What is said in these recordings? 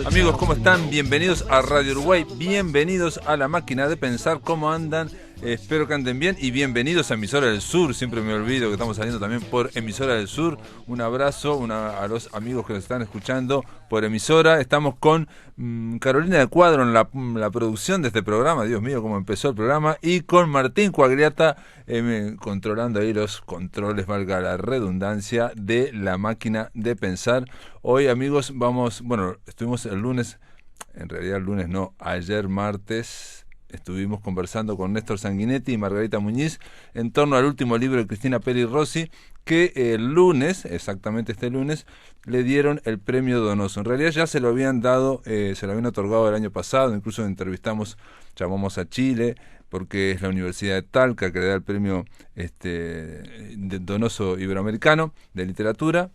Amigos, ¿cómo están? Bienvenidos a Radio Uruguay, bienvenidos a La Máquina de Pensar. ¿Cómo andan? Espero que anden bien y bienvenidos a Emisora del Sur. Siempre me olvido que estamos saliendo también por Emisora del Sur. Un abrazo a los amigos que nos están escuchando por Emisora. Estamos con Carolina de Cuadro en la producción de este programa. Dios mío, cómo empezó el programa. Y con Martín Cuagliata controlando ahí los controles, valga la redundancia, de La Máquina de Pensar. Hoy, amigos, estuvimos el lunes, en realidad el lunes no, ayer martes, estuvimos conversando con Néstor Sanguinetti y Margarita Muñiz en torno al último libro de Cristina Peri Rossi, que el lunes, exactamente este lunes, le dieron el premio Donoso. En realidad ya se lo habían dado, se lo habían otorgado el año pasado, incluso llamamos a Chile, porque es la Universidad de Talca que le da el premio de Donoso Iberoamericano de Literatura.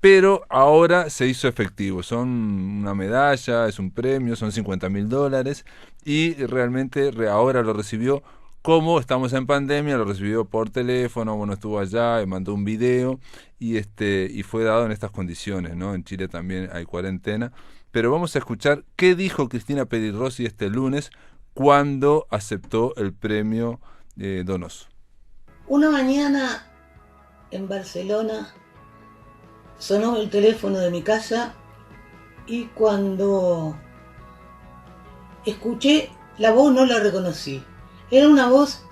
Pero ahora se hizo efectivo, son una medalla, es un premio, son $50.000 y realmente ahora lo recibió, como estamos en pandemia, lo recibió por teléfono, estuvo allá, mandó un video y fue dado en estas condiciones, ¿no? En Chile también hay cuarentena, pero vamos a escuchar qué dijo Cristina Peri Rossi este lunes cuando aceptó el premio Donoso. Una mañana en Barcelona sonó el teléfono de mi casa y cuando escuché la voz no la reconocí. Era una voz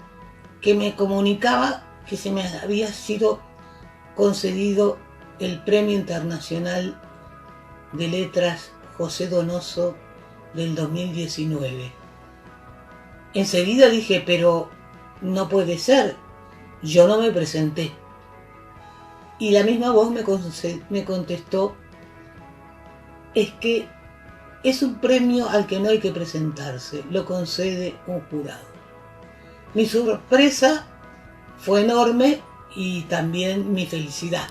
que me comunicaba que se me había sido concedido el Premio Internacional de Letras José Donoso del 2019. Enseguida dije, pero no puede ser, yo no me presenté. Y la misma voz me contestó, es que es un premio al que no hay que presentarse, lo concede un jurado. Mi sorpresa fue enorme y también mi felicidad.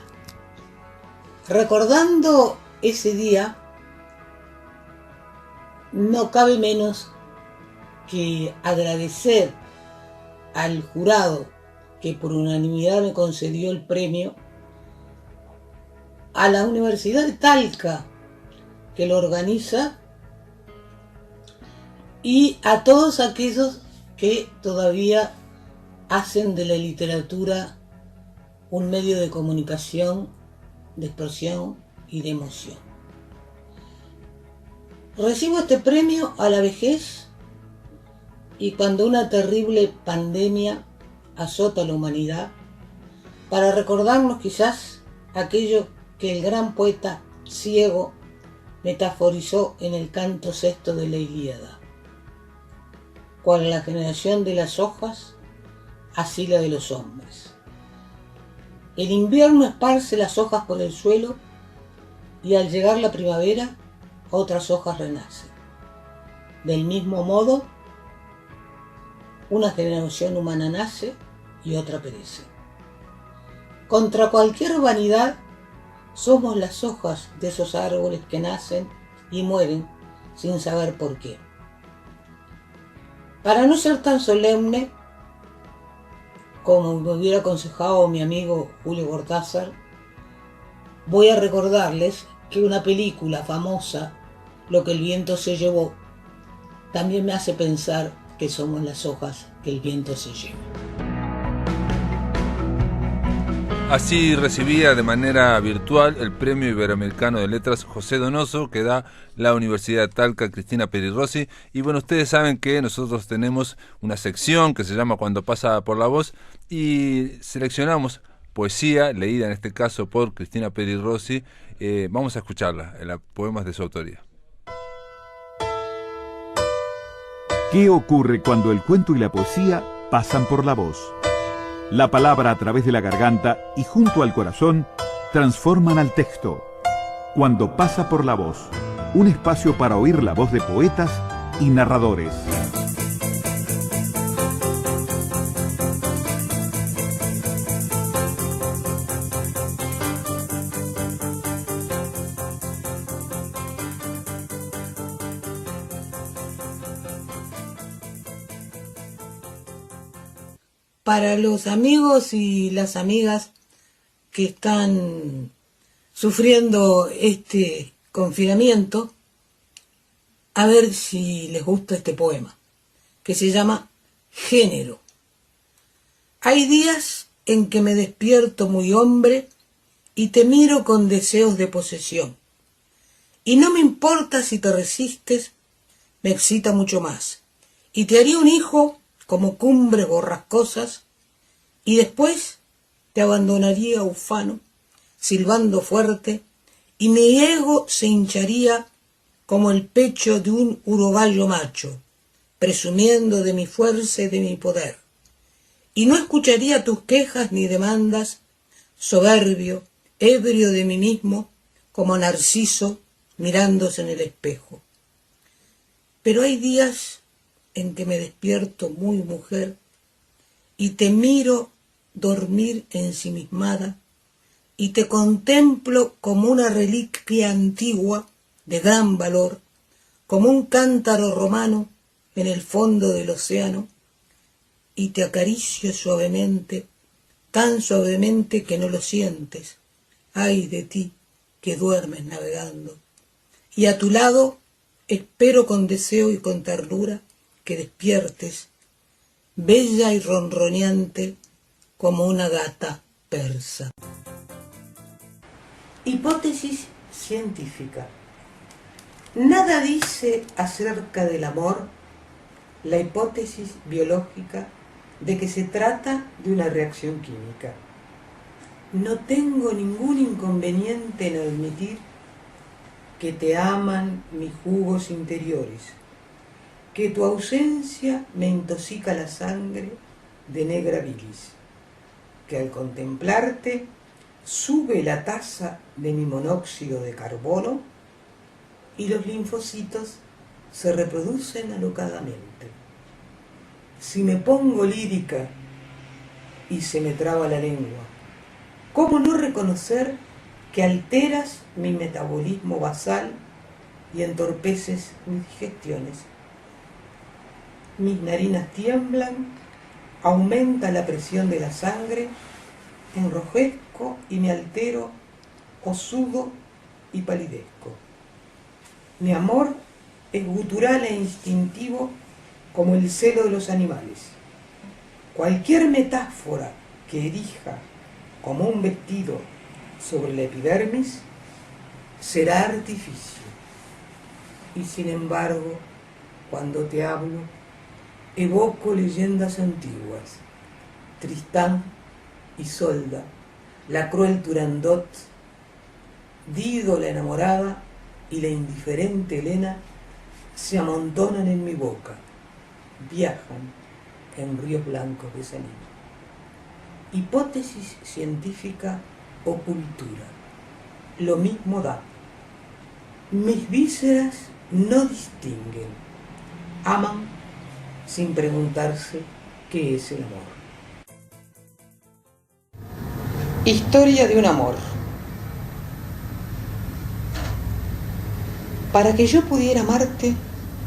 Recordando ese día, no cabe menos que agradecer al jurado que por unanimidad me concedió el premio, a la Universidad de Talca, que lo organiza, y a todos aquellos que todavía hacen de la literatura un medio de comunicación, de expresión y de emoción. Recibo este premio a la vejez y cuando una terrible pandemia azota a la humanidad, para recordarnos quizás aquello que el gran poeta ciego metaforizó en el canto sexto de la Ilíada. Cual la generación de las hojas, así la de los hombres. El invierno esparce las hojas por el suelo y al llegar la primavera, otras hojas renacen. Del mismo modo, una generación humana nace y otra perece. Contra cualquier vanidad, somos las hojas de esos árboles que nacen y mueren sin saber por qué. Para no ser tan solemne, como me hubiera aconsejado mi amigo Julio Cortázar, voy a recordarles que una película famosa, Lo que el viento se llevó, también me hace pensar que somos las hojas que el viento se lleva. Así recibía de manera virtual el Premio Iberoamericano de Letras José Donoso que da la Universidad de Talca Cristina Peri Rossi. Y bueno, ustedes saben que nosotros tenemos una sección que se llama Cuando pasa por la voz y seleccionamos poesía leída en este caso por Cristina Peri Rossi. Vamos a escucharla, poemas de su autoría. ¿Qué ocurre cuando el cuento y la poesía pasan por la voz? La palabra a través de la garganta y junto al corazón transforman al texto. Cuando pasa por la voz, un espacio para oír la voz de poetas y narradores. Para los amigos y las amigas que están sufriendo este confinamiento, a ver si les gusta este poema, que se llama Género. Hay días en que me despierto muy hombre y te miro con deseos de posesión. Y no me importa si te resistes, me excita mucho más. Y te haría un hijo como cumbres borrascosas, y después te abandonaría ufano, silbando fuerte, y mi ego se hincharía como el pecho de un urogallo macho, presumiendo de mi fuerza y de mi poder. Y no escucharía tus quejas ni demandas, soberbio, ebrio de mí mismo, como Narciso mirándose en el espejo. Pero hay días en que me despierto muy mujer y te miro dormir ensimismada y te contemplo como una reliquia antigua de gran valor, como un cántaro romano en el fondo del océano, y te acaricio suavemente, tan suavemente que no lo sientes. Ay de ti que duermes navegando. Y a tu lado espero con deseo y con ternura que despiertes, bella y ronroneante como una gata persa. Hipótesis científica. Nada dice acerca del amor la hipótesis biológica de que se trata de una reacción química. No tengo ningún inconveniente en admitir que te aman mis jugos interiores, que tu ausencia me intoxica la sangre de negra bilis, que al contemplarte sube la tasa de mi monóxido de carbono y los linfocitos se reproducen alocadamente. Si me pongo lírica y se me traba la lengua, ¿cómo no reconocer que alteras mi metabolismo basal y entorpeces mis digestiones? Mis narinas tiemblan, aumenta la presión de la sangre, enrojezco y me altero, o sudo y palidezco. Mi amor es gutural e instintivo como el celo de los animales. Cualquier metáfora que erija como un vestido sobre la epidermis será artificio. Y sin embargo, cuando te hablo, evoco leyendas antiguas, Tristán, Isolda, la cruel Turandot, Dido la enamorada y la indiferente Helena se amontonan en mi boca, viajan en ríos blancos de saliva. Hipótesis científica o cultura, lo mismo da. Mis vísceras no distinguen, aman sin preguntarse qué es el amor. Historia de un amor. Para que yo pudiera amarte,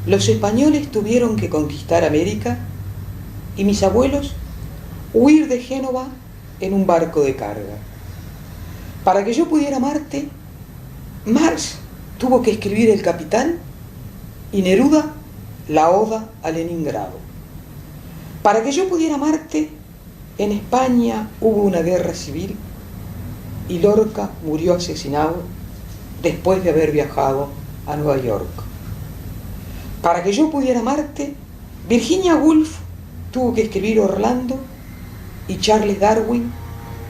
los españoles tuvieron que conquistar América y mis abuelos huir de Génova en un barco de carga. Para que yo pudiera amarte, Marx tuvo que escribir El Capital y Neruda la Oda a Leningrado. Para que yo pudiera amarte, en España hubo una guerra civil y Lorca murió asesinado después de haber viajado a Nueva York. Para que yo pudiera amarte, Virginia Woolf tuvo que escribir Orlando y Charles Darwin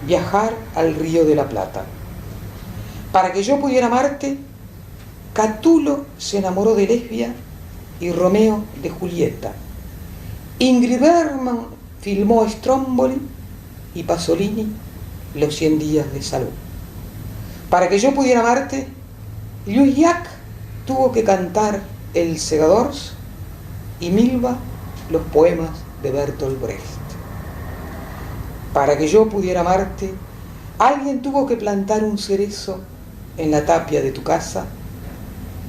viajar al Río de la Plata. Para que yo pudiera amarte, Catulo se enamoró de Lesbia y Romeo de Julieta. Ingrid Bergman filmó Stromboli y Pasolini Los 100 días de salud. Para que yo pudiera amarte, Lluís Llach tuvo que cantar El Segadors y Milva los poemas de Bertolt Brecht. Para que yo pudiera amarte, alguien tuvo que plantar un cerezo en la tapia de tu casa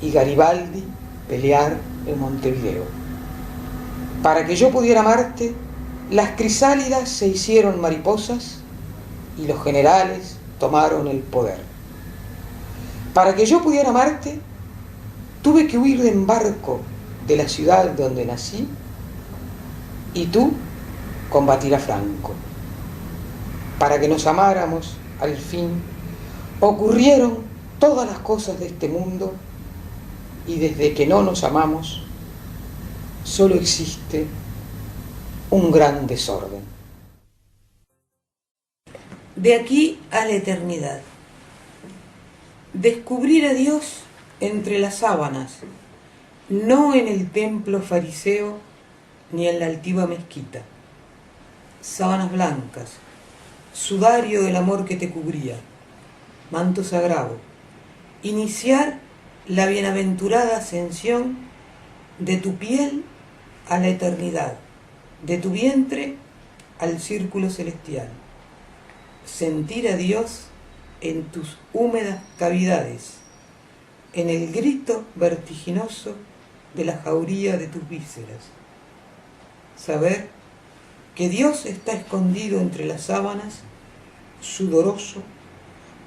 y Garibaldi pelear en Montevideo. Para que yo pudiera amarte, las crisálidas se hicieron mariposas y los generales tomaron el poder. Para que yo pudiera amarte, Tuve que huir en barco de la ciudad donde nací y tú combatir a Franco. Para que nos amáramos, al fin, ocurrieron todas las cosas de este mundo y desde que no nos amamos, solo existe un gran desorden. De aquí a la eternidad. Descubrir a Dios entre las sábanas, no en el templo fariseo ni en la altiva mezquita. Sábanas blancas, sudario del amor que te cubría, manto sagrado, iniciar la bienaventurada ascensión de tu piel a la eternidad, de tu vientre al círculo celestial. Sentir a Dios en tus húmedas cavidades, en el grito vertiginoso de la jauría de tus vísceras. Saber que Dios está escondido entre las sábanas, sudoroso,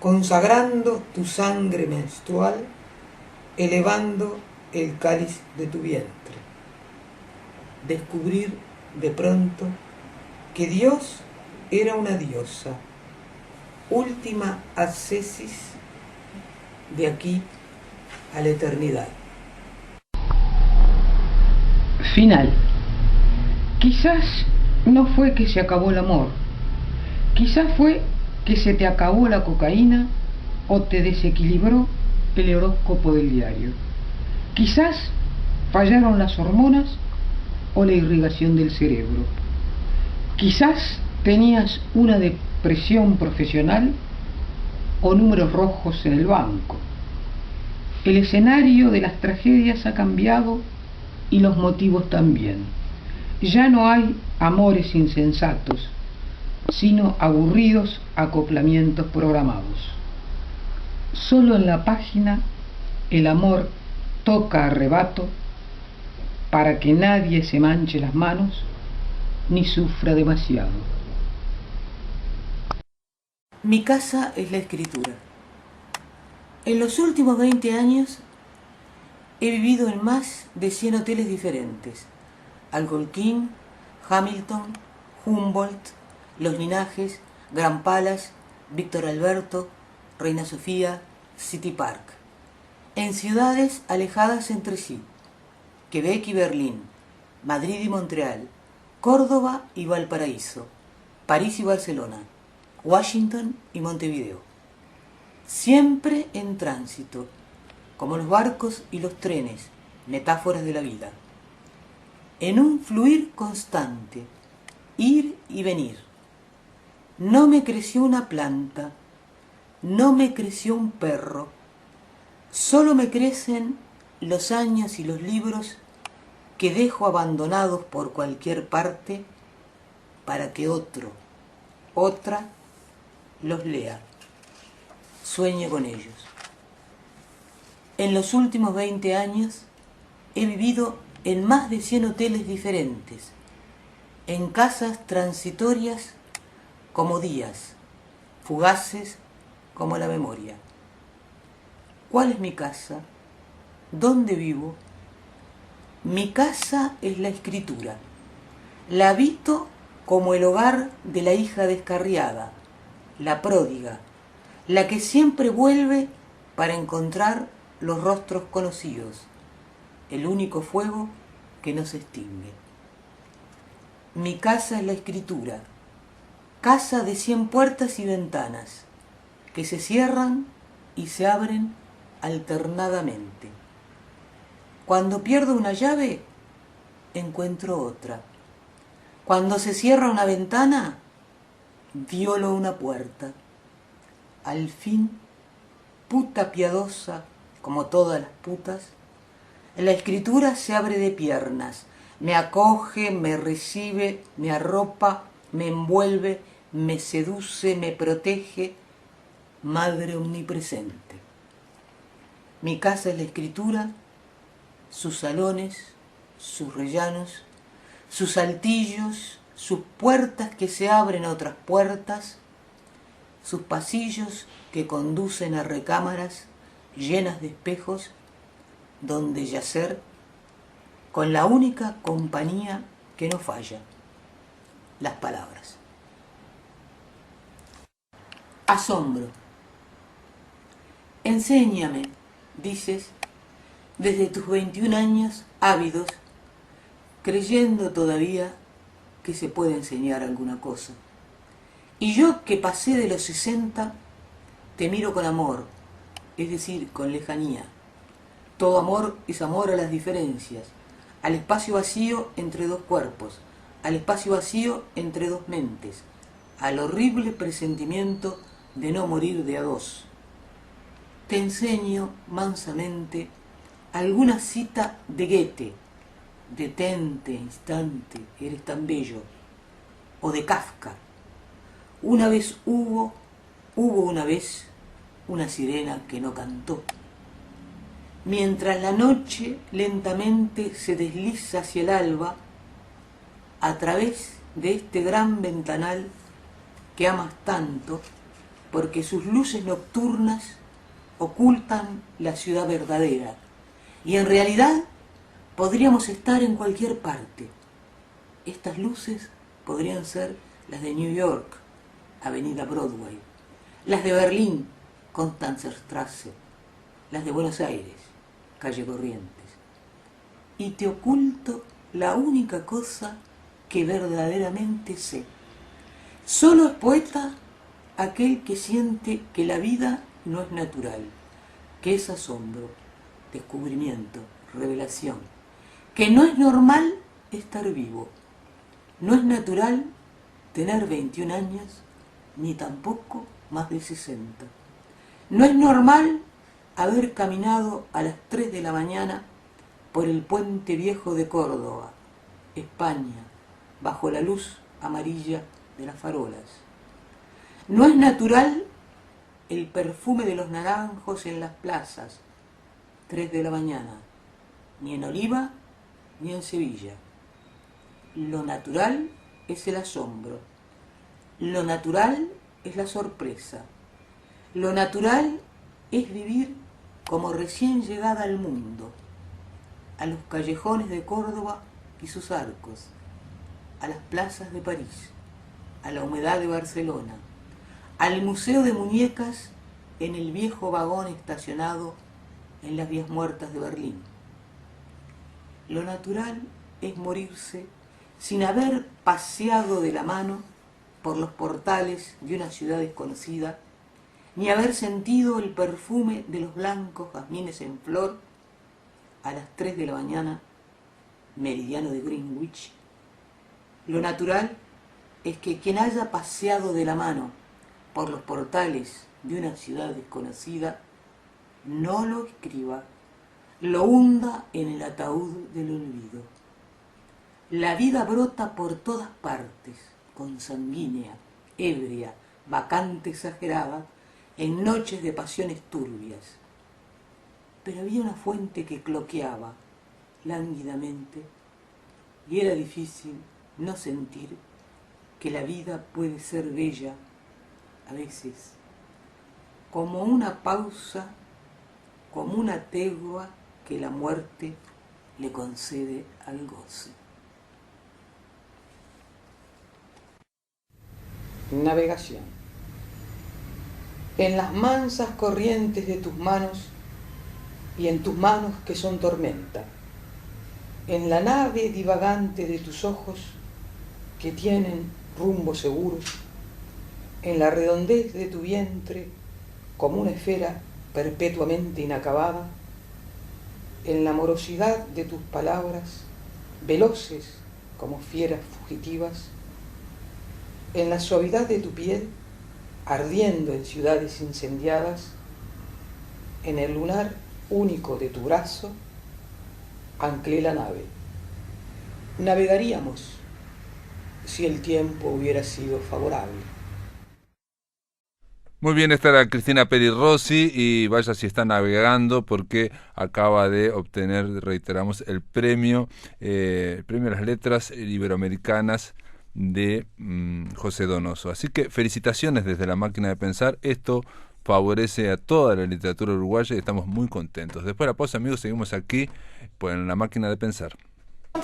consagrando tu sangre menstrual, elevando el cáliz de tu vientre. Descubrir de pronto que Dios era una diosa, última ascesis de aquí a la eternidad. Final. Quizás no fue que se acabó el amor, quizás fue que se te acabó la cocaína o te desequilibró el horóscopo del diario. Quizás fallaron las hormonas o la irrigación del cerebro. Quizás tenías una depresión profesional o números rojos en el banco. El escenario de las tragedias ha cambiado y los motivos también. Ya no hay amores insensatos, sino aburridos acoplamientos programados. Solo en la página el amor toca a rebato para que nadie se manche las manos ni sufra demasiado. Mi casa es la escritura. En los últimos 20 años he vivido en más de 100 hoteles diferentes. Algonquin, Hamilton, Humboldt, Los Linajes, Gran Palace, Víctor Alberto, Reina Sofía, City Park. En ciudades alejadas entre sí, Quebec y Berlín, Madrid y Montreal, Córdoba y Valparaíso, París y Barcelona, Washington y Montevideo. Siempre en tránsito, como los barcos y los trenes, metáforas de la vida. En un fluir constante, ir y venir. No me creció una planta, no me creció un perro, solo me crecen los años y los libros que dejo abandonados por cualquier parte para que otro, otra, los lea, sueñe con ellos. En los últimos 20 años he vivido en más de 100 hoteles diferentes, en casas transitorias como días, fugaces como la memoria. ¿Cuál es mi casa? ¿Dónde vivo? Mi casa es la escritura. La habito como el hogar de la hija descarriada, la pródiga, la que siempre vuelve para encontrar los rostros conocidos, el único fuego que no se extingue. Mi casa es la escritura, casa de 100 puertas y ventanas, que se cierran y se abren alternadamente. Cuando pierdo una llave, encuentro otra. Cuando se cierra una ventana, violo una puerta. Al fin, puta piadosa, como todas las putas, la escritura se abre de piernas, me acoge, me recibe, me arropa, me envuelve, me seduce, me protege, madre omnipresente. Mi casa es la escritura, sus salones, sus rellanos, sus altillos, sus puertas que se abren a otras puertas, sus pasillos que conducen a recámaras llenas de espejos donde yacer con la única compañía que no falla, las palabras. Asombro. Enséñame, dices, desde tus 21 años ávidos, creyendo todavía que se puede enseñar alguna cosa. Y yo que pasé de los 60, te miro con amor, es decir, con lejanía. Todo amor es amor a las diferencias, al espacio vacío entre dos cuerpos, al espacio vacío entre dos mentes, al horrible presentimiento de no morir de a dos. Te enseño mansamente alguna cita de Goethe, detente, instante, eres tan bello, o de Kafka. Una vez hubo una vez una sirena que no cantó. Mientras la noche lentamente se desliza hacia el alba, a través de este gran ventanal que amas tanto, porque sus luces nocturnas ocultan la ciudad verdadera, y en realidad podríamos estar en cualquier parte. Estas luces podrían ser las de New York, Avenida Broadway, las de Berlín, Constanzerstraße, las de Buenos Aires, Calle Corrientes. Y te oculto la única cosa que verdaderamente sé. Solo es poeta aquel que siente que la vida no es natural, que es asombro, descubrimiento, revelación, que no es normal estar vivo, no es natural tener 21 años, ni tampoco más de 60. No es normal haber caminado a las 3 de la mañana por el puente viejo de Córdoba, España, bajo la luz amarilla de las farolas. No es natural el perfume de los naranjos en las plazas, 3 de la mañana, ni en Oliva ni en Sevilla. Lo natural es el asombro. Lo natural es la sorpresa. Lo natural es vivir como recién llegada al mundo, a los callejones de Córdoba y sus arcos, a las plazas de París, a la humedad de Barcelona, al Museo de Muñecas en el viejo vagón estacionado en las vías muertas de Berlín. Lo natural es morirse sin haber paseado de la mano por los portales de una ciudad desconocida, ni haber sentido el perfume de los blancos jazmines en flor a las 3 de la mañana, meridiano de Greenwich. Lo natural es que quien haya paseado de la mano por los portales de una ciudad desconocida no lo escriba, lo hunda en el ataúd del olvido. La vida brota por todas partes, consanguínea, ebria, vacante, exagerada, en noches de pasiones turbias. Pero había una fuente que cloqueaba lánguidamente y era difícil no sentir que la vida puede ser bella a veces, como una pausa, como una tregua que la muerte le concede al goce. Navegación. En las mansas corrientes de tus manos y en tus manos que son tormenta, en la nave divagante de tus ojos que tienen rumbo seguro, en la redondez de tu vientre como una esfera perpetuamente inacabada, en la morosidad de tus palabras, veloces como fieras fugitivas, en la suavidad de tu piel, ardiendo en ciudades incendiadas, en el lunar único de tu brazo, anclé la nave. Navegaríamos si el tiempo hubiera sido favorable. Muy bien, esta era Cristina Peri Rossi y vaya si está navegando porque acaba de obtener, reiteramos, el premio a las letras iberoamericanas de José Donoso. Así que felicitaciones desde La Máquina de Pensar. Esto favorece a toda la literatura uruguaya y estamos muy contentos. Después de la pausa, amigos, seguimos aquí pues, en La Máquina de Pensar.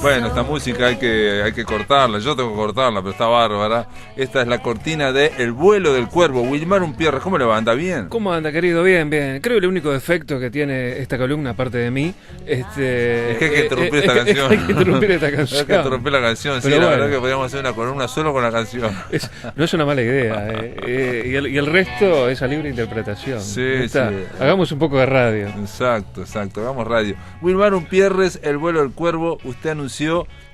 Bueno, esta música hay que cortarla, yo tengo que cortarla, pero está bárbara. Esta es la cortina de El vuelo del cuervo. Wilmar Umpierres, ¿cómo le va? ¿Anda bien? ¿Cómo anda, querido? Bien, bien. Creo que el único defecto que tiene esta columna, aparte de mí, es que hay que interrumpir esta canción. Hay que interrumpir esta canción. Hay que interrumpir la canción, sí, Pero la bueno, verdad que podríamos hacer una columna solo con la canción. No es una mala idea. Y el resto es a libre interpretación. Sí, sí. Hagamos un poco de radio. Exacto, hagamos radio. Wilmar Umpierres, El vuelo del cuervo, usted anunció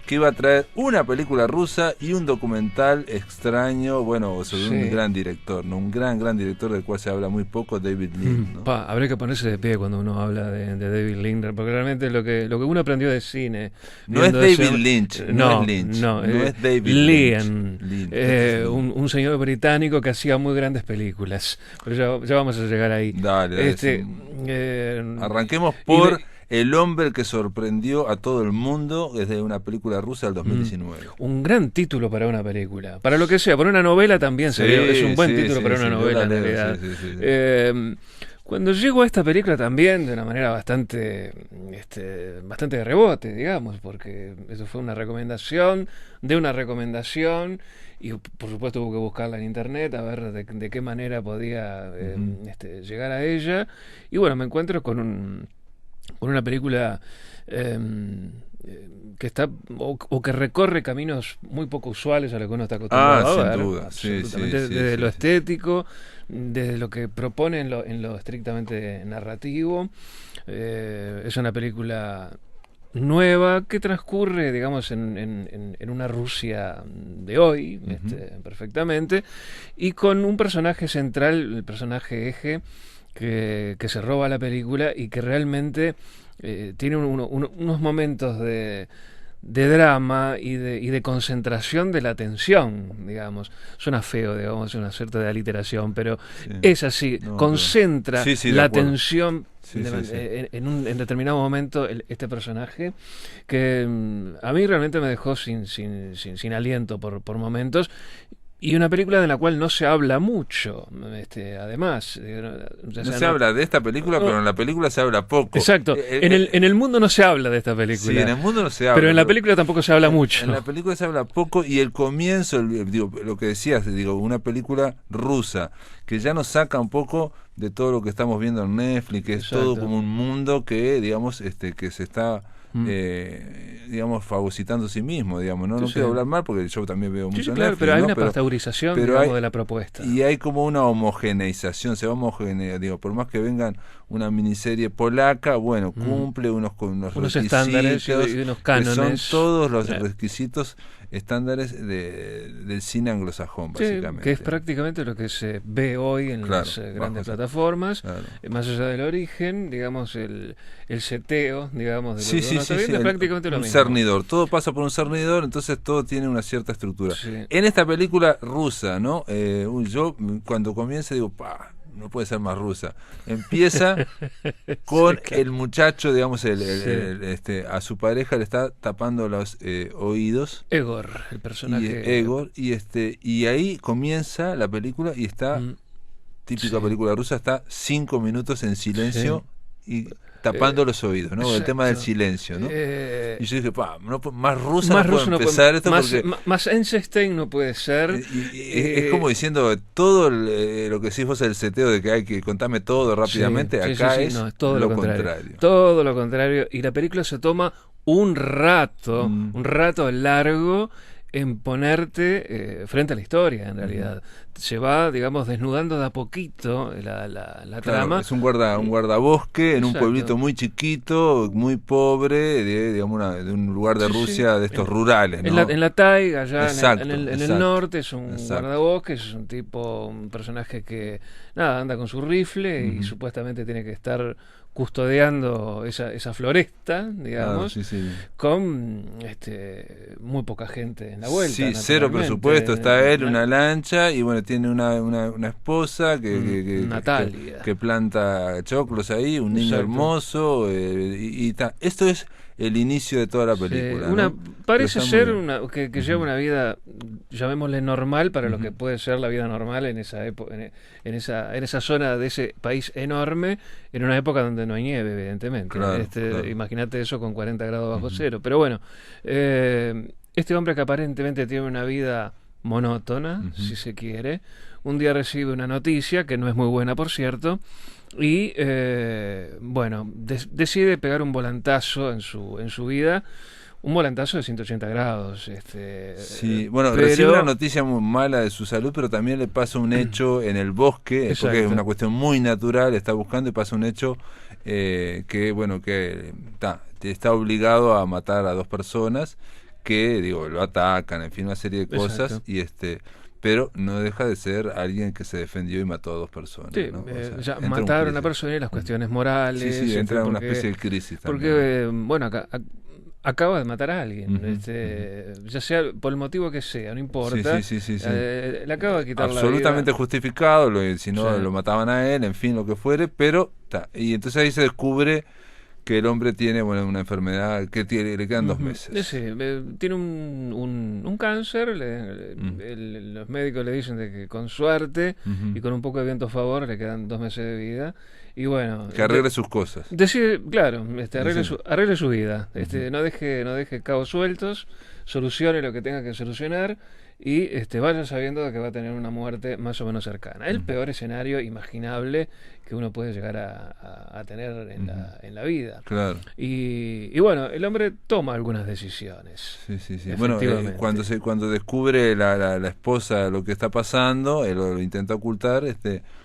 que iba a traer una película rusa y un documental extraño, bueno, sobre un gran director, ¿no? Un gran director del cual se habla muy poco, David Lean, ¿no? Habría que ponerse de pie cuando uno habla de David Lynch, porque realmente lo que uno aprendió de cine... No es David Lynch, no es David Lean, Lynch. Un señor británico que hacía muy grandes películas, pero ya vamos a llegar ahí. Dale, arranquemos por... El hombre que sorprendió a todo el mundo desde una película rusa del 2019. Un gran título para una película. Para lo que sea, para una novela también es un buen título para una novela, en realidad. Cuando llego a esta película también de una manera bastante de rebote, digamos, porque eso fue una recomendación de una recomendación y por supuesto hubo que buscarla en internet a ver de qué manera podía llegar a ella. Y bueno, me encuentro con una película que está o que recorre caminos muy poco usuales a lo que uno está acostumbrado a ver. Sin duda, absolutamente, desde lo estético, desde lo que propone en lo estrictamente narrativo. Es una película nueva que transcurre, digamos, en una Rusia de hoy, perfectamente, y con un personaje central, el personaje eje, que se roba la película y que realmente tiene unos momentos de drama y de concentración de la atención, digamos. Suena feo, digamos, una cierta de aliteración, pero es así, concentra la atención en determinado momento este personaje que a mí realmente me dejó sin aliento por momentos. Y una película de la cual no se habla mucho, además. Se habla de esta película, pero en la película se habla poco. Exacto. En el mundo no se habla de esta película. Sí, en el mundo no se habla. Pero en la película tampoco se habla mucho. En la película se habla poco y el comienzo, lo que decías, una película rusa, que ya nos saca un poco de todo lo que estamos viendo en Netflix, que es todo como un mundo que, digamos, que se está... digamos, fagocitando a sí mismo, digamos, no quiero hablar mal porque yo también veo mucho claro, Netflix, pero hay una pasteurización, digamos, de la propuesta. Y hay como una homogeneización, se va por más que vengan una miniserie polaca, bueno, cumple unos requisitos, estándares y unos cánones. Que son todos los requisitos estándares del cine anglosajón, básicamente. Que es prácticamente lo que se ve hoy en las grandes plataformas, más allá del origen, digamos, el seteo, digamos, de lo que uno está viendo, es prácticamente lo mismo. Cernidor, todo pasa por un cernidor, entonces todo tiene una cierta estructura. En esta película rusa, ¿no? Yo cuando comienza digo, no puede ser más rusa. Empieza con el muchacho, digamos, a su pareja le está tapando los oídos. Egor, el personaje. Egor, y ahí comienza la película y está, típica película rusa, está 5 minutos en silencio y tapando los oídos, ¿no? El tema del silencio, ¿no? Y yo dije, más rusa no puede empezar esto porque... Más Einstein no puede ser. Es como diciendo, todo lo que decís vos, el seteo de que hay que contarme todo rápidamente, acá es todo lo contrario. Todo lo contrario. Y la película se toma un rato largo en ponerte frente a la historia, en realidad. Se va, digamos, desnudando de a poquito la trama. Es un guardabosque en un pueblito muy chiquito, muy pobre, de un lugar de Rusia, de estos rurales, ¿no? En la taiga, allá en el norte, es un guardabosque, es un personaje que, anda con su rifle y supuestamente tiene que estar custodiando esa floresta, digamos, con muy poca gente en la vuelta. Sí, cero presupuesto, está él, una lancha, y bueno, tiene una esposa que planta choclos ahí, un niño hermoso, y esto es el inicio de toda la película. Sí, ¿no? parece Pero está ser muy bien. que lleva una vida, llamémosle normal, para lo que puede ser la vida normal en esa época, en esa zona de ese país enorme, en una época donde no hay nieve, evidentemente. Claro, claro. Imagínate eso con 40 grados bajo cero. Pero bueno, este hombre que aparentemente tiene una vida monótona, si se quiere, un día recibe una noticia, que no es muy buena, por cierto, y bueno, decide pegar un volantazo en su vida, un volantazo de 180 grados. Sí, bueno, pero- recibe una noticia muy mala de su salud, pero también le pasa un hecho en el bosque, porque es Exacto. una cuestión muy natural, está buscando y pasa un hecho que, bueno, que está obligado a matar a 2 personas que, digo, lo atacan, en fin, una serie de cosas, Exacto. y pero no deja de ser alguien que se defendió y mató a 2 personas. Sí, ¿no? O sea, ya entra un matar a una crisis. persona y las cuestiones morales. Sí, entra en una porque- especie de crisis también. Porque, bueno, acaba de matar a alguien, Ujú, ya sea por el motivo que sea, no importa. Sí. Le acaba de quitar Absolutamente la vida. justificado, si no Sí. lo mataban a él, en fin, lo que fuere, pero y entonces ahí se descubre que el hombre tiene, bueno, una enfermedad que le quedan 2 meses. Sí, tiene un cáncer, los médicos le dicen de que con suerte Ujú. y con un poco de viento a favor le quedan 2 meses de vida. Y bueno, Que arregle sus cosas. decide, claro, arregle, Dice- arregle su vida, no deje cabos sueltos, solucione lo que tenga que solucionar y vaya sabiendo de que va a tener una muerte más o menos cercana. El peor escenario imaginable que uno puede llegar a tener en la vida. Claro. Y bueno, el hombre toma algunas decisiones. Sí. Bueno, Efectivamente. cuando descubre la esposa lo que está pasando, él lo intenta ocultar,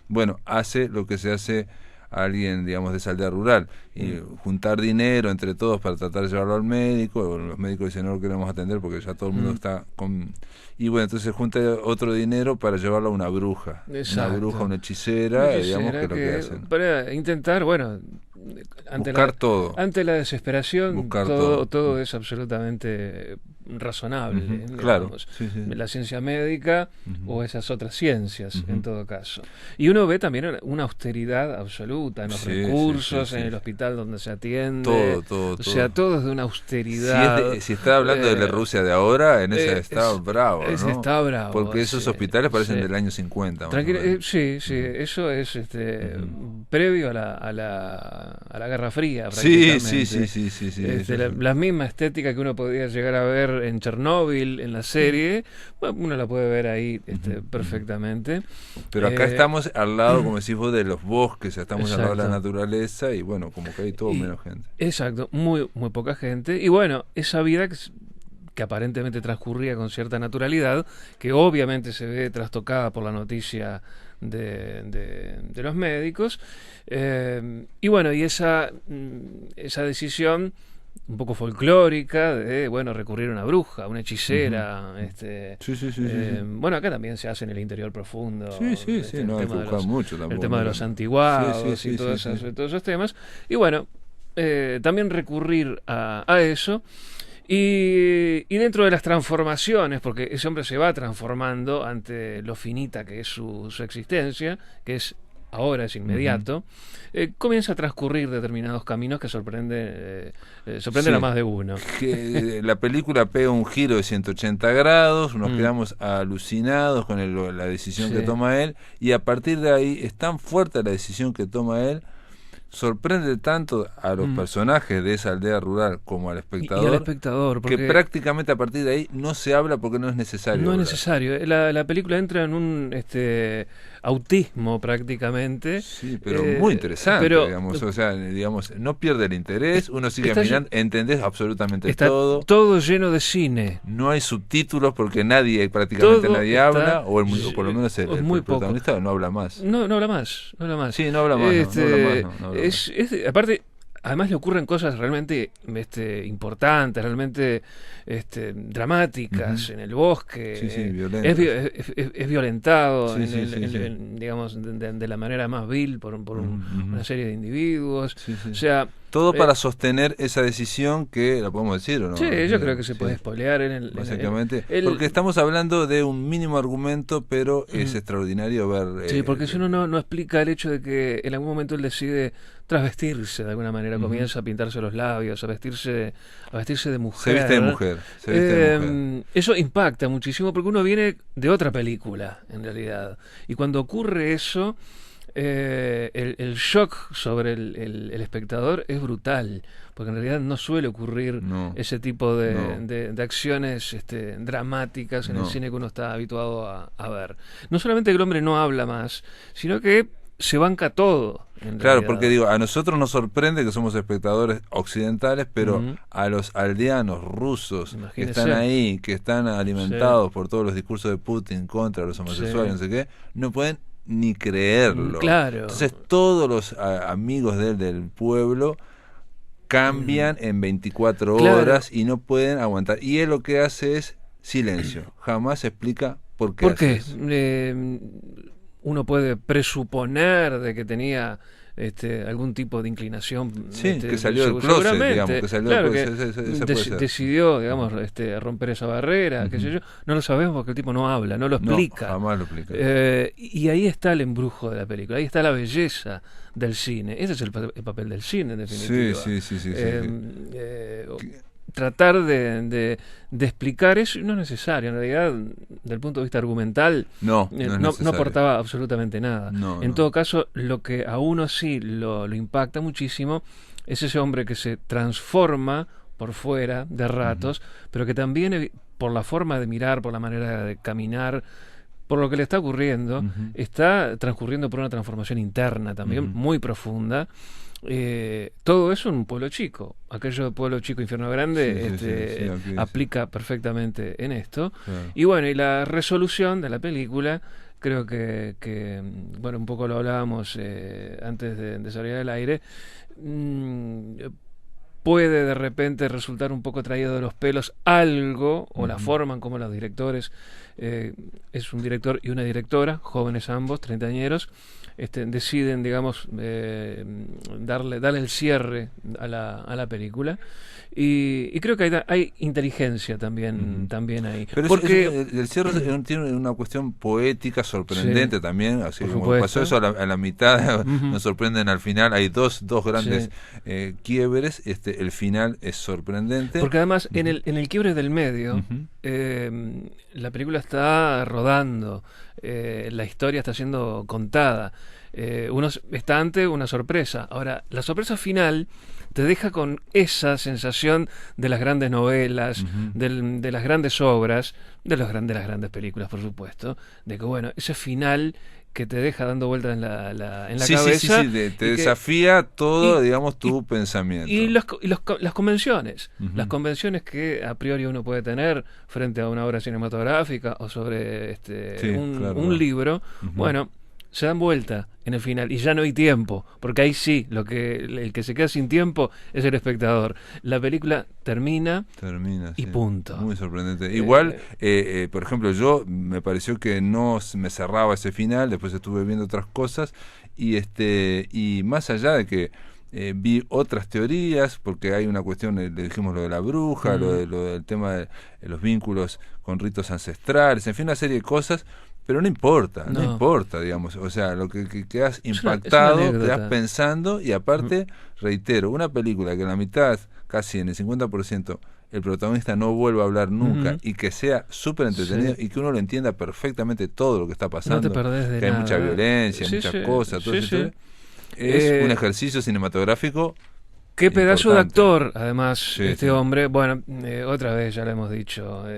bueno, hace lo que se hace a alguien, digamos, de esa aldea rural, y juntar dinero entre todos para tratar de llevarlo al médico. Los médicos dicen no lo queremos atender porque ya todo el mundo está con... Y bueno, entonces junta otro dinero para llevarlo a una bruja. Exacto. Una bruja, una hechicera, Una digamos, que es hechicera lo que hacen. para intentar, bueno, Buscar todo. ante la desesperación, Buscar todo todo. es absolutamente razonable. Ujú, claro, digamos. sí. La ciencia médica Ujú. o esas otras ciencias, Ujú. en todo caso. Y uno ve también una austeridad absoluta en los Sí, recursos, sí. en el hospital donde se atiende. Todo. O sea, todo es de una Si, austeridad. si está hablando de la Rusia de ahora, en ese está bravo, ¿no? Está bravo. Porque esos sí, hospitales parecen sí. del año 50. más o Tranquilo, menos. sí, eso es previo a la Guerra Fría, Sí. prácticamente. La misma estética que uno podía llegar a ver en Chernóbil, en la serie, bueno, uno la puede ver ahí perfectamente. Pero acá Eh, estamos al lado, como decís vos, de los bosques, estamos al lado de la Exacto. naturaleza y bueno, como que hay todo Y- menos gente. Exacto, muy poca gente. Y bueno, esa vida que aparentemente transcurría con cierta naturalidad, que obviamente se ve trastocada por la noticia de los médicos. Y bueno, y esa decisión un poco folclórica de, bueno, recurrir a una bruja, a una hechicera. Sí. Bueno, acá también se hace en el interior profundo. Sí, el no hay que tema de buscar los- mucho tampoco. el tema de ¿no? los antiguados Sí, y todos sí. esos temas. Y bueno, también recurrir a eso. Y dentro de las transformaciones, porque ese hombre se va transformando ante lo finita que es su existencia, que es ahora, es inmediato, comienza a transcurrir determinados caminos que sorprenden Sí. a más de uno. Que la película pega un giro de 180 grados, nos quedamos alucinados con la decisión Sí. que toma él, y a partir de ahí es tan fuerte la decisión que toma él, sorprende tanto a los personajes de esa aldea rural como al Y espectador, al espectador, porque que prácticamente a partir de ahí no se habla porque no es necesario. no es hablar. necesario. La película entra en un autismo prácticamente. Sí, pero muy interesante, pero- digamos, o sea, digamos, no pierde el interés, uno sigue está mirando, entendés absolutamente Está todo. lleno de cine. No hay subtítulos porque prácticamente Todo nadie está- habla, o por lo menos el muy poco. protagonista no habla más. No habla más. Sí, no habla más. No habla más. Aparte, además le ocurren cosas realmente importantes, realmente dramáticas en el bosque. Sí, violentas. Es violentado, Sí, sí. digamos, de la manera más vil por una serie de individuos. Sí. O sea, Todo para sostener esa decisión que la podemos decir, ¿o no? sí, yo creo que se puede spoilear Básicamente, el- porque estamos hablando de un mínimo argumento, pero es extraordinario ver. Sí, porque si uno no explica el hecho de que en algún momento él decide trasvestirse de alguna manera, comienza a pintarse los labios, a vestirse de mujer. Se viste de mujer. Eso impacta muchísimo porque uno viene de otra película, en realidad. Y cuando ocurre eso, el shock sobre el espectador es brutal, porque en realidad no suele ocurrir ese tipo de acciones dramáticas en el cine que uno está habituado a ver. No solamente que el hombre no habla más, sino que se banca todo. Claro, porque digo, a nosotros nos sorprende que somos espectadores occidentales, pero a los aldeanos rusos que están ahí, que están alimentados por todos los discursos de Putin contra los homosexuales, no sé qué, no pueden ni creerlo. Claro. Entonces todos los amigos del pueblo cambian en 24 horas y no pueden aguantar. Y él lo que hace es silencio. Jamás explica por qué. ¿Por qué? Uno puede presuponer de que tenía algún tipo de inclinación. Que salió del closet, digamos, que salió claro, que decidió, digamos, romper esa barrera, qué sé yo. No lo sabemos porque el tipo no habla, no lo explica. No, jamás lo explica. Y ahí está el embrujo de la película, ahí está la belleza del cine. Ese es el papel del cine, en definitiva. Sí. Tratar de explicar eso no es necesario. En realidad, desde el punto de vista argumental, no aportaba absolutamente nada. En todo caso, lo que a uno sí lo impacta muchísimo es ese hombre que se transforma por fuera de ratos, pero que también por la forma de mirar, por la manera de caminar, por lo que le está ocurriendo, está transcurriendo por una transformación interna también muy profunda. Todo eso en un pueblo chico. Aquello de pueblo chico, infierno grande, aplica perfectamente en esto. Claro. Y bueno, y la resolución de la película, creo que bueno, un poco lo hablábamos antes de salir al aire, puede de repente resultar un poco traído de los pelos algo, o la forma en cómo los directores, es un director y una directora, jóvenes ambos, treintañeros, deciden, digamos, darle el cierre a la película. Y creo que hay inteligencia también ahí. Pero porque el cierre tiene una cuestión poética sorprendente también, así como pasó eso a la mitad, nos sorprenden al final, hay dos grandes quiebres, el final es sorprendente. Porque además en el quiebre del medio, la película está rodando, la historia está siendo contada, uno está ante una sorpresa. Ahora, la sorpresa final te deja con esa sensación de las grandes novelas, de las grandes obras, de las grandes películas, por supuesto, de que bueno, ese final que te deja dando vueltas en la cabeza. Te desafía todo, digamos, tu pensamiento. Y las convenciones, las convenciones que a priori uno puede tener frente a una obra cinematográfica o sobre un libro, bueno, se dan vuelta en el final y ya no hay tiempo, porque ahí sí, el que se queda sin tiempo es el espectador. La película termina y punto. Muy sorprendente. Igual, por ejemplo, yo me pareció que no me cerraba ese final, después estuve viendo otras cosas y más allá de que vi otras teorías, porque hay una cuestión, le dijimos lo de la bruja, lo del tema de los vínculos con ritos ancestrales, en fin, una serie de cosas. Pero no importa, digamos. O sea, lo que quedas impactado, quedas pensando, y aparte, reitero, una película que en la mitad, casi en el 50%, el protagonista no vuelva a hablar nunca y que sea súper entretenido y que uno lo entienda perfectamente todo lo que está pasando. No te perdés de que nada. Hay mucha violencia, muchas cosas, todo eso. Es un ejercicio cinematográfico. Qué pedazo de actor, además, hombre. Bueno, otra vez ya lo hemos dicho,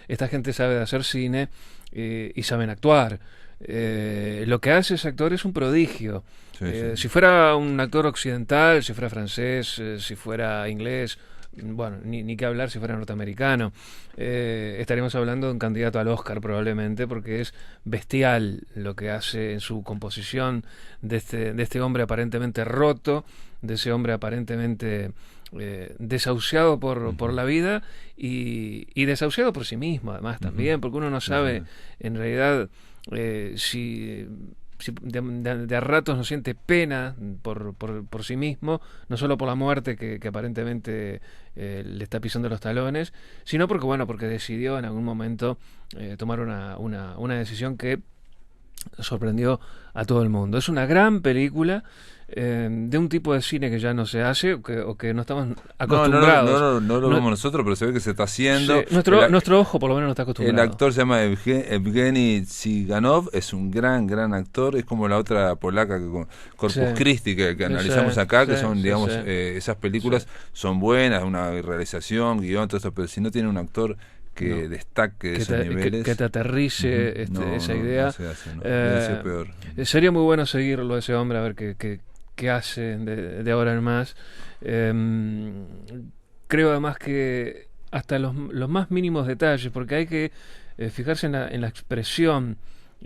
esta gente sabe de hacer cine y saben actuar. Lo que hace ese actor es un prodigio. Si fuera un actor occidental, si fuera francés, si fuera inglés, bueno, ni qué hablar si fuera norteamericano, estaríamos hablando de un candidato al Oscar probablemente, porque es bestial lo que hace en su composición de este hombre aparentemente roto, de ese hombre aparentemente desahuciado por la vida y desahuciado por sí mismo, además también, porque uno no sabe en realidad si de a ratos no siente pena por sí mismo, no solo por la muerte que aparentemente le está pisando los talones, sino porque decidió en algún momento tomar una decisión que sorprendió a todo el mundo. Es una gran película de un tipo de cine que ya no se hace o que no estamos acostumbrados. No lo vemos nosotros, pero se ve que se está haciendo. Sí, nuestro ojo por lo menos no está acostumbrado. El actor se llama Evgeny Tsiganov, es un gran actor, es como la otra polaca, Corpus Christi, que analizamos acá, que son, digamos, esas películas son buenas, una realización, guión, todo eso, pero si no tiene un actor que destaque de esos niveles, que te aterrice esa idea, no se hace, debe ser peor. Sería muy bueno seguirlo a ese hombre, a ver qué hace de ahora en más. Creo además que hasta los más mínimos detalles, porque hay que fijarse en la expresión,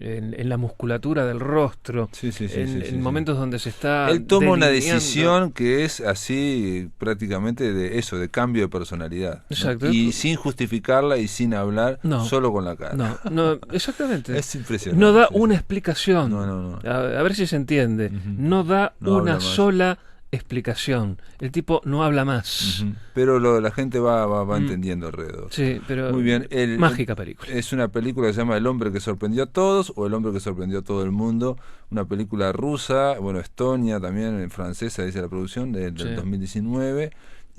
en la musculatura del rostro, en momentos donde se está él toma una decisión que es así prácticamente de cambio de personalidad. Exacto. Y sin justificarla y sin hablar, solo con la cara. No, exactamente. Es impresionante. No da una explicación. No. A ver si se entiende. No da una sola explicación. El tipo no habla más. Pero la gente va entendiendo alrededor. Sí, pero muy bien. Mágica película. Es una película que se llama El hombre que sorprendió a todos, o El hombre que sorprendió a todo el mundo. Una película rusa, Estonia también, en francesa dice la producción, del 2019.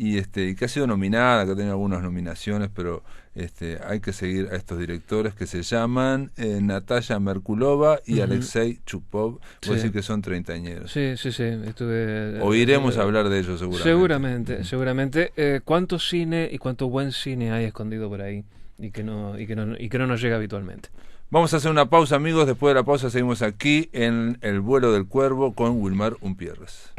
Y que ha sido nominada, que ha tenido algunas nominaciones, pero hay que seguir a estos directores que se llaman Natalia Merkulova y Alexei Chupov. Puedo decir que son treintañeros. Sí. Oiremos hablar de ellos seguramente. ¿Cuánto cine y cuánto buen cine hay escondido por ahí y que no nos llega habitualmente? Vamos a hacer una pausa, amigos. Después de la pausa seguimos aquí en El vuelo del cuervo con Wilmar Umpierres.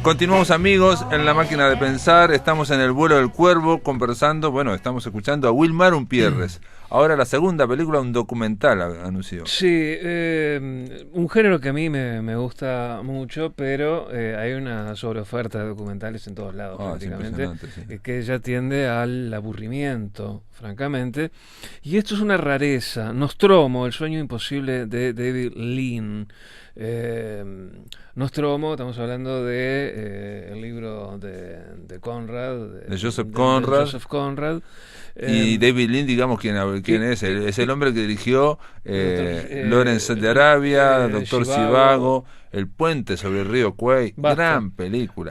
Continuamos, amigos, en La máquina de pensar. Estamos en El vuelo del cuervo conversando. Estamos escuchando a Wilmar Umpierres. Ahora la segunda película, un documental, anunció. Sí, un género que a mí me gusta mucho, pero hay una sobreoferta de documentales en todos lados prácticamente, que ya tiende al aburrimiento, francamente. Y esto es una rareza. Nostromo, el sueño imposible de David Lean. Nostromo, estamos hablando de el libro de Conrad, de Joseph Conrad. Y David Lean, digamos, ¿quién es? Es el hombre que dirigió Lawrence de Arabia, Doctor Zhivago, El puente sobre el río Kwai. Gran película.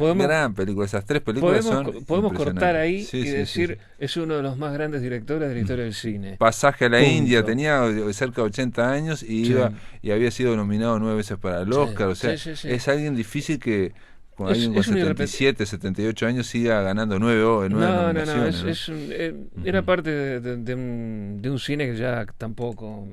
Esas tres películas podemos cortar ahí y decir es uno de los más grandes directores de la historia del cine. Pasaje a la India, tenía cerca de 80 años y había sido nominado 9 veces para el Oscar. Es alguien difícil que con alguien con 77, 78 años siga ganando 9 nominaciones. Era parte de un cine que ya tampoco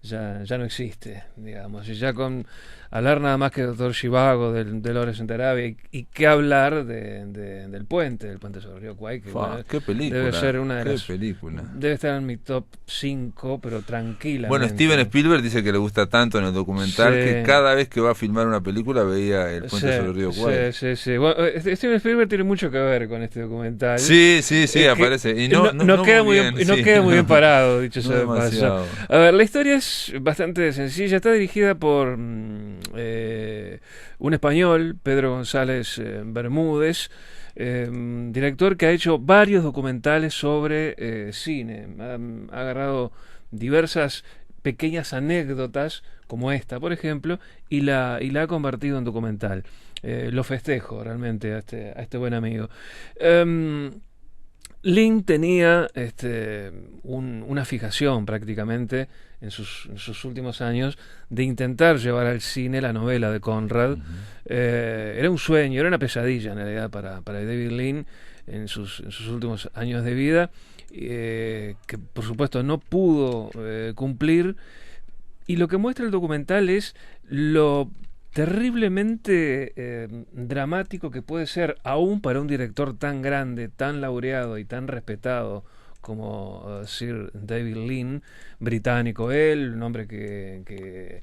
ya no existe, digamos, y ya con hablar nada más que Doctor Zhivago, de Lawrence de Arabia, y qué hablar del puente sobre el río Kwai, que qué película, debe ser una de las película. Debe estar en mi top 5, pero tranquilamente. Steven Spielberg dice que le gusta tanto en el documental que cada vez que va a filmar una película veía el puente sobre el río Kwai. Sí. Steven Spielberg tiene mucho que ver con este documental. Sí, aparece. Y no queda muy bien parado, dicho sea de paso. A ver, la historia es bastante sencilla. Está dirigida por un español, Pedro González Bermúdez, director que ha hecho varios documentales sobre cine. Ha agarrado diversas pequeñas anécdotas, como esta, por ejemplo, y la ha convertido en documental. Lo festejo realmente a este buen amigo. Lean tenía una fijación prácticamente en sus últimos años de intentar llevar al cine la novela de Conrad. Era un sueño, era una pesadilla en realidad para David Lean en sus últimos años de vida, que por supuesto no pudo cumplir. Y lo que muestra el documental es lo terriblemente dramático que puede ser, aún para un director tan grande, tan laureado y tan respetado como Sir David Lean, británico él, un hombre que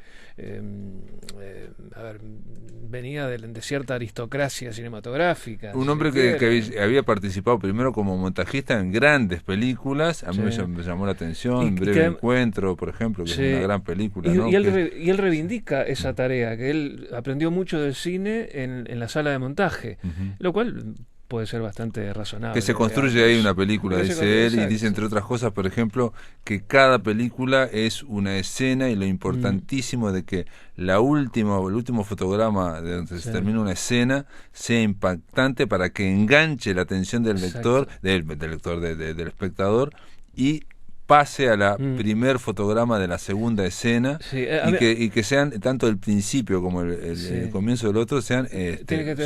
venía de cierta aristocracia cinematográfica. Un hombre que había participado primero como montajista en grandes películas. A mí me llamó la atención, Breve Encuentro, por ejemplo, que es una gran película. Y él reivindica esa tarea, que él aprendió mucho del cine en la sala de montaje, lo cual puede ser bastante razonable. Que se construye ahí una película, dice él, y dice entre otras cosas, por ejemplo, que cada película es una escena, y lo importantísimo de que el último fotograma de donde se termina una escena sea impactante para que enganche la atención del lector, del espectador, y pase a la primer fotograma de la segunda escena, y que sean tanto el principio como el comienzo del otro sean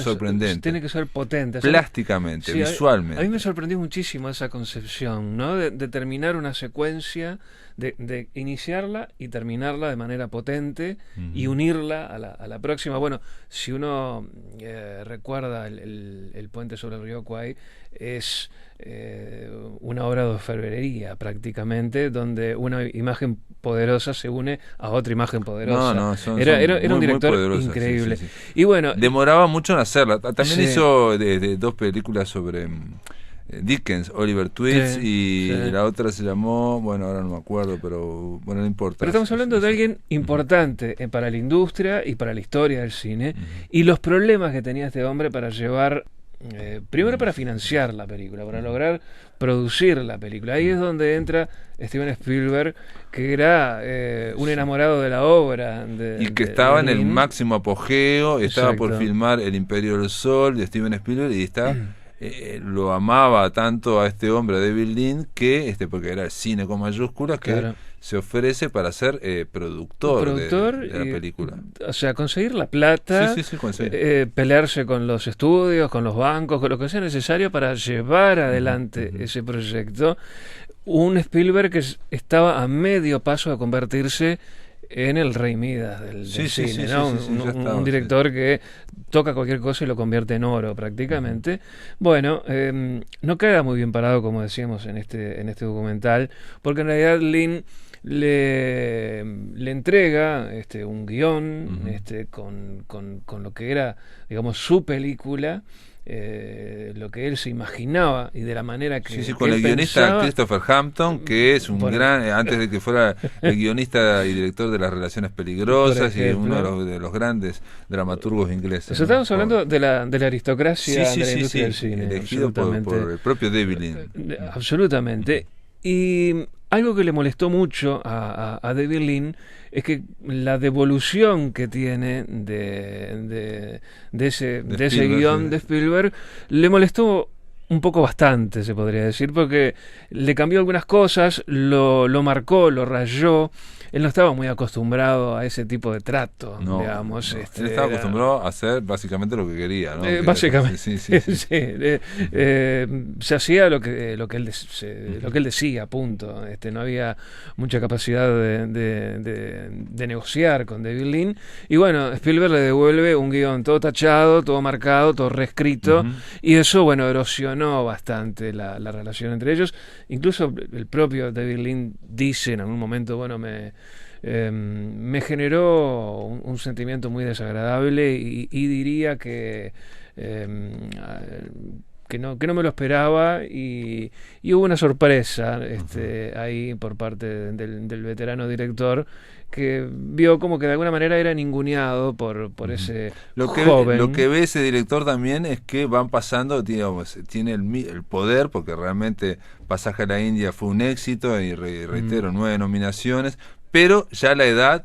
sorprendentes. Tiene que ser potente. Plásticamente, visualmente. A mí me sorprendió muchísimo esa concepción, ¿no? De terminar una secuencia, de iniciarla y terminarla de manera potente y unirla a la próxima. Bueno, si uno recuerda el puente sobre el río Kwai, es una obra de orfebrería prácticamente, donde una imagen poderosa se une a otra imagen poderosa. Era un director increíble. Sí. Y bueno, demoraba mucho en hacerla. También hizo de 2 películas sobre Dickens, Oliver Twist, y la otra se llamó, bueno, ahora no me acuerdo, pero bueno, no importa. Pero estamos hablando de alguien importante para la industria y para la historia del cine, y los problemas que tenía este hombre para llevar, primero para financiar la película, para lograr producir la película. Ahí es donde entra Steven Spielberg, que era un enamorado de la obra. Y que estaba en el máximo apogeo, estaba por filmar El Imperio del Sol de Steven Spielberg, y lo amaba tanto a este hombre, a David Lean, que porque era el cine con mayúsculas, que se ofrece para ser productor de la película. O sea, conseguir la plata, pelearse con los estudios, con los bancos, con lo que sea necesario para llevar adelante ese proyecto. Un Spielberg que estaba a medio paso de convertirse en el rey Midas del cine, ¿no? Un director que toca cualquier cosa y lo convierte en oro prácticamente. Bueno, no queda muy bien parado, como decíamos en este documental, porque en realidad Lean le entrega un guión con lo que era, digamos, su película, lo que él se imaginaba y de la manera que con el guionista pensaba. Christopher Hampton, que es un gran, antes de que fuera el guionista y director de Las Relaciones Peligrosas, y uno de los grandes dramaturgos ingleses. Estamos hablando de la aristocracia de la industria del cine, elegido por el propio David Lean. Absolutamente. Y algo que le molestó mucho a David Lean es que la devolución que tiene de ese guión de Spielberg le molestó un poco bastante, se podría decir, porque le cambió algunas cosas, lo marcó, lo rayó. Él no estaba muy acostumbrado a ese tipo de trato, digamos. Él estaba acostumbrado a hacer básicamente lo que quería, ¿no? Básicamente. Se hacía lo que él decía, punto. No había mucha capacidad de negociar con David Lean. Y bueno, Spielberg le devuelve un guión todo tachado, todo marcado, todo reescrito, y eso, bueno, erosionó bastante la relación entre ellos. Incluso el propio David Lean dice en algún momento, bueno, me generó un sentimiento muy desagradable, y diría que no me lo esperaba, y hubo una sorpresa ahí por parte del veterano director, que vio como que de alguna manera era ninguneado por ese joven. Lo que ve ese director también es que van pasando, digamos, tiene el poder, porque realmente Pasaje a la India fue un éxito, y reitero, 9 nominaciones, pero ya la edad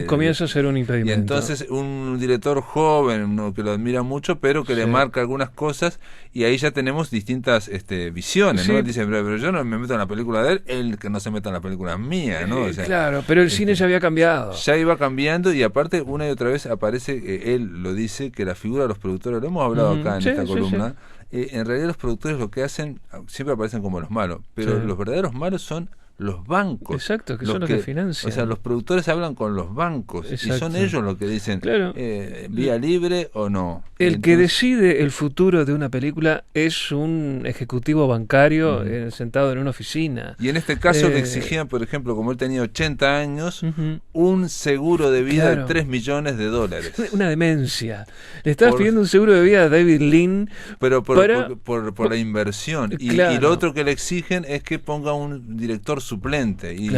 comienza a ser un impedimento. Y entonces un director joven, que lo admira mucho, pero que le marca algunas cosas, y ahí ya tenemos distintas visiones, ¿no? Él dice, pero yo no me meto en la película de él que no se meta en la película mía, ¿no? O sea, claro, pero el cine ya había cambiado. Ya iba cambiando, y aparte una y otra vez aparece, él lo dice, que la figura de los productores, lo hemos hablado acá en esta columna, en realidad los productores lo que hacen, siempre aparecen como los malos, pero los verdaderos malos son los bancos. Exacto, que son los que financian. O sea, los productores hablan con los bancos. Exacto. Y son ellos los que dicen, vía libre o no. El que decide el futuro de una película es un ejecutivo bancario sentado en una oficina. Y en este caso le exigían, por ejemplo, como él tenía 80 años, un seguro de vida de $3 millones. Una demencia. Le estabas pidiendo un seguro de vida a David Lean. Pero por la inversión. Y lo otro que le exigen es que ponga un director suplente. Y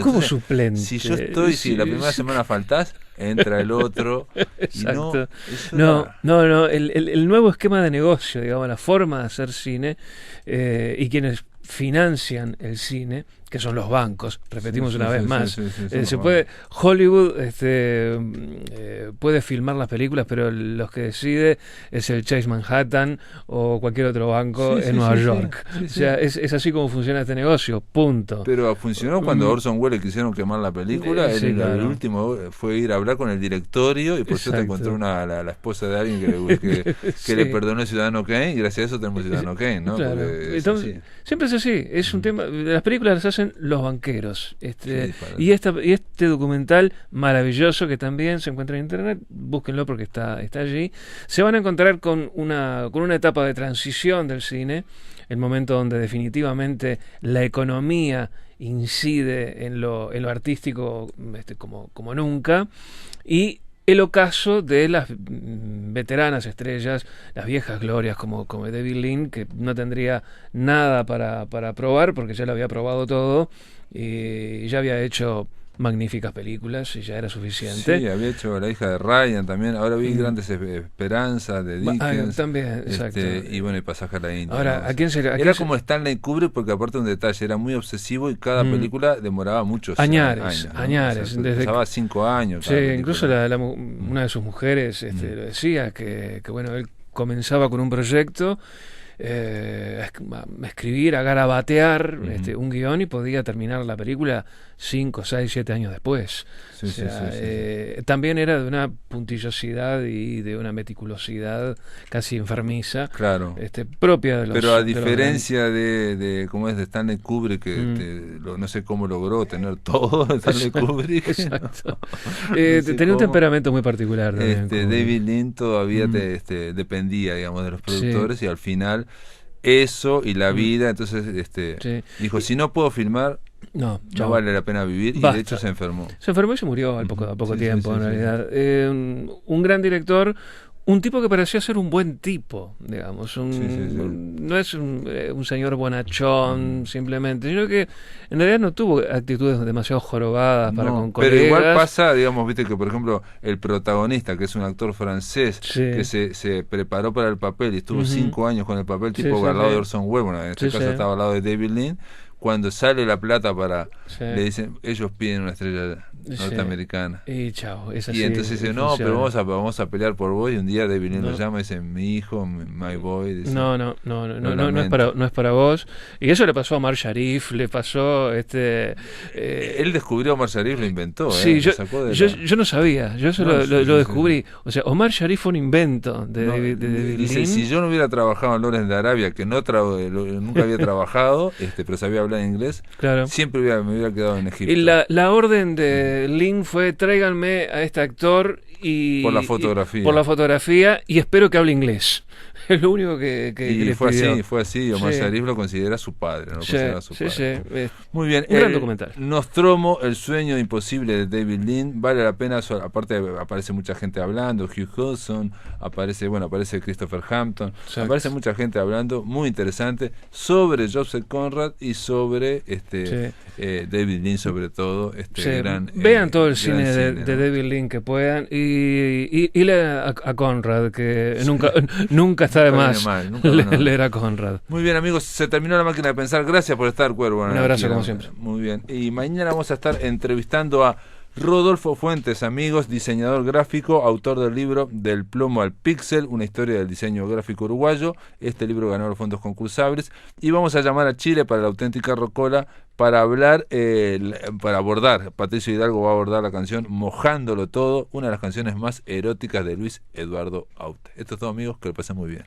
¿cómo suplente? Si yo estoy, si la primera semana faltás, entra el otro. Exacto. Y No, el nuevo esquema de negocio, digamos, la forma de hacer cine, y quienes financian el cine, que son los bancos, repetimos una vez más. Se puede, Hollywood puede filmar las películas, pero los que decide es el Chase Manhattan o cualquier otro banco en Nueva York. O sea, es así como funciona este negocio, punto. Pero funcionó cuando Orson Welles quisieron quemar la película. El último fue ir a hablar con el directorio y por suerte encontró la esposa de alguien que le perdonó el Ciudadano Kane, y gracias a eso tenemos Ciudadano Kane, ¿no? Claro. Entonces, siempre es así, es un tema. Las películas las hacen los banqueros, y este documental maravilloso que también se encuentra en internet, búsquenlo porque está allí. Se van a encontrar con una etapa de transición del cine, el momento donde definitivamente la economía incide en lo artístico como nunca, y el ocaso de las veteranas estrellas, las viejas glorias como David Lean, que no tendría nada para probar porque ya lo había probado todo y ya había hecho magníficas películas y ya era suficiente. Sí, había hecho La hija de Ryan también. Ahora vi Grandes Esperanzas de Dickens. También, exacto. Y bueno, el Pasaje a la India. Ahora, ¿no? ¿a quién será? Era como Stanley Kubrick, porque aparte un detalle, era muy obsesivo y cada película demoraba muchos años. O sea, pasaba 5 años. Sí, incluso una de sus mujeres lo decía, que bueno, él comenzaba con un proyecto, a escribir, a garabatear un guión, y podía terminar la película 5, 6, 7 años después. También era de una puntillosidad y de una meticulosidad casi enfermiza, claro, propia de los. Pero a diferencia de como es de Stanley Kubrick, que no sé cómo logró tener todo Stanley Kubrick. Exacto. Tenía un temperamento muy particular también, David Lean todavía dependía, digamos, de los productores, y al final eso y la vida, entonces dijo, si no puedo filmar, no vale la pena vivir. Basta. Y de hecho se enfermó y se murió a poco tiempo, en realidad. Un gran director, un tipo que parecía ser un buen tipo, digamos, no es un señor bonachón simplemente, sino que en realidad no tuvo actitudes demasiado jorobadas para con colegas. Pero igual pasa, digamos, viste que por ejemplo el protagonista, que es un actor francés, que se preparó para el papel y estuvo 5 años con el papel, tipo al lado de Orson Welles, bueno, en este caso estaba al lado de David Lean. Cuando sale la plata le dicen, ellos piden una estrella norteamericana. Y chao, es así. Y entonces dice, no, pero vamos a pelear por vos. Y un día David Lean lo llama y dice, mi hijo, my boy. Dice, no es para vos. Y eso le pasó a Omar Sharif, le pasó él descubrió a Omar Sharif, lo inventó. Sí, yo no sabía, yo eso lo descubrí. O sea, Omar Sharif fue un invento de David dice, Lean. Si yo no hubiera trabajado en Lawrence de Arabia, que nunca había trabajado, pero sabía hablar inglés, claro, siempre me hubiera quedado en Egipto. Y la orden de Lean fue, tráiganme a este actor por la fotografía y espero que hable inglés. Es lo único que le fue así. Omar Sharif lo considera su padre, Muy bien. Un gran documental. Nostromo, el sueño imposible de David Lean, vale la pena. Aparte aparece mucha gente hablando, Hugh Hudson, aparece Christopher Hampton, aparece mucha gente hablando, muy interesante, sobre Joseph Conrad y sobre David Lean, sobre todo. Vean todo el cine de David Lean que puedan, y lean a Conrad, que nunca está de más leer a Conrad. Muy bien, amigos, se terminó La Máquina de Pensar. Gracias por estar, Cuervo. Un abrazo, como siempre. Muy bien. Y mañana vamos a estar entrevistando a Rodolfo Fuentes, amigos, diseñador gráfico, autor del libro Del plomo al píxel, una historia del diseño gráfico uruguayo. Este libro ganó los fondos concursables. Y vamos a llamar a Chile para La Auténtica Rocola para hablar, para abordar. Patricio Hidalgo va a abordar la canción Mojándolo Todo, una de las canciones más eróticas de Luis Eduardo Aute. Esto es todo, amigos, que lo pasen muy bien.